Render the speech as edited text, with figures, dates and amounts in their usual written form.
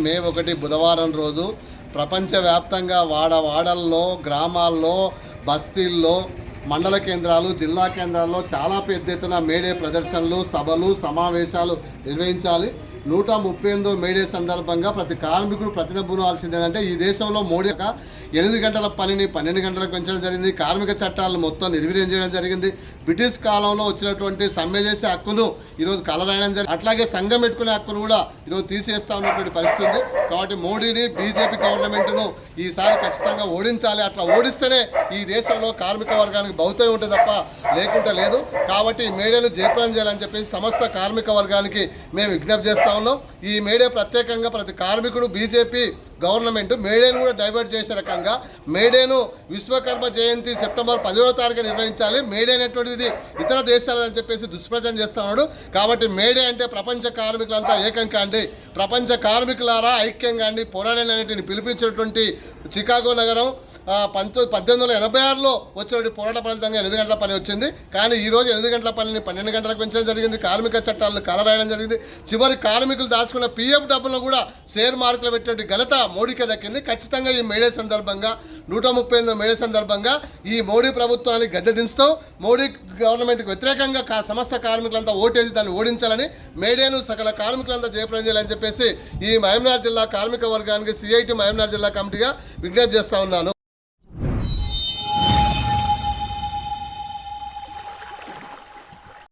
మే 1 బుధవారం రోజు ప్రపంచవ్యాప్తంగా వాడవాడల్లో, గ్రామాల్లో, బస్తీల్లో, మండల కేంద్రాలు, జిల్లా కేంద్రాల్లో చాలా పెద్ద ఎత్తున మేడే ప్రదర్శనలు, సభలు, సమావేశాలు నిర్వహించాలి. 138వ మేడే సందర్భంగా ప్రతి కార్మికుడు ప్రతినబూనాల్సిందేంటంటే ఈ దేశంలో మోడీ 8 గంటల పనిని 12 గంటలకు పెంచడం జరిగింది. కార్మిక చట్టాలను మొత్తం నిర్వీర్యం చేయడం జరిగింది. బ్రిటిష్ కాలంలో వచ్చినటువంటి సమ్మె చేసే హక్కును ఈరోజు కలరాయడం జరిగింది. అట్లాగే సంఘం పెట్టుకునే హక్కును కూడా ఈరోజు తీసేస్తా ఉన్నటువంటి పరిస్థితి ఉంది. కాబట్టి మోడీని, బీజేపీ గవర్నమెంట్ను ఈసారి ఖచ్చితంగా ఓడించాలి. అట్లా ఓడిస్తేనే ఈ దేశంలో కార్మిక వర్గానికి భౌతం ఉంటుంది తప్ప లేకుంటే లేదు. కాబట్టి ఈ మేడేను జయప్రదం చేయాలని చెప్పేసి సమస్త కార్మిక వర్గానికి మేము విజ్ఞప్తి చేస్తా ఉన్నాం. ఈ మేడే ప్రత్యేకంగా ప్రతి కార్మికుడు, బీజేపీ గవర్నమెంట్ మేడేను కూడా డైవర్ట్ చేసే రకంగా మేడేను విశ్వకర్మ జయంతి సెప్టెంబర్ 10వ తారీఖు నిర్వహించాలి. మేడే అనేటువంటిది ఇతర దేశాలని చెప్పేసి దుష్ప్రచారం చేస్తా ఉన్నాడు. కాబట్టి మేడే అంటే ప్రపంచ కార్మికులంతా ఏకం కాండి, ప్రపంచ కార్మికులారా ఐక్యంగా అండి, పోరాడని అనేటిని పిలిపించినటువంటి చికాగో నగరం 1886లో వచ్చినటువంటి పోరాట ఫలితంగా 8 గంటల పని వచ్చింది. కానీ ఈరోజు 8 గంటల పనిని 12 గంటలకు పెంచడం జరిగింది. కార్మిక చట్టాలను కలరాయడం జరిగింది. చివరి కార్మికులు దాచుకున్న పిఎఫ్ డబ్బులను కూడా షేర్ మార్కులు పెట్టే ఘనత మోడీకే దక్కింది. ఖచ్చితంగా ఈ మేడే సందర్భంగా 138వ మేడే సందర్భంగా ఈ మోడీ ప్రభుత్వాన్ని గద్దె దించుతాం. మోడీ గవర్నమెంట్కి వ్యతిరేకంగా సమస్త కార్మికులంతా ఓటేసి దాన్ని ఓడించాలని, మేడేను సకల కార్మికులంతా జయప్రదం చేయాలని చెప్పేసి ఈ మహబూబ్నగర్ జిల్లా కార్మిక వర్గానికి సిఐటి మహబూబ్నగర్ జిల్లా కమిటీగా విజ్ఞప్తి చేస్తా ఉన్నాను.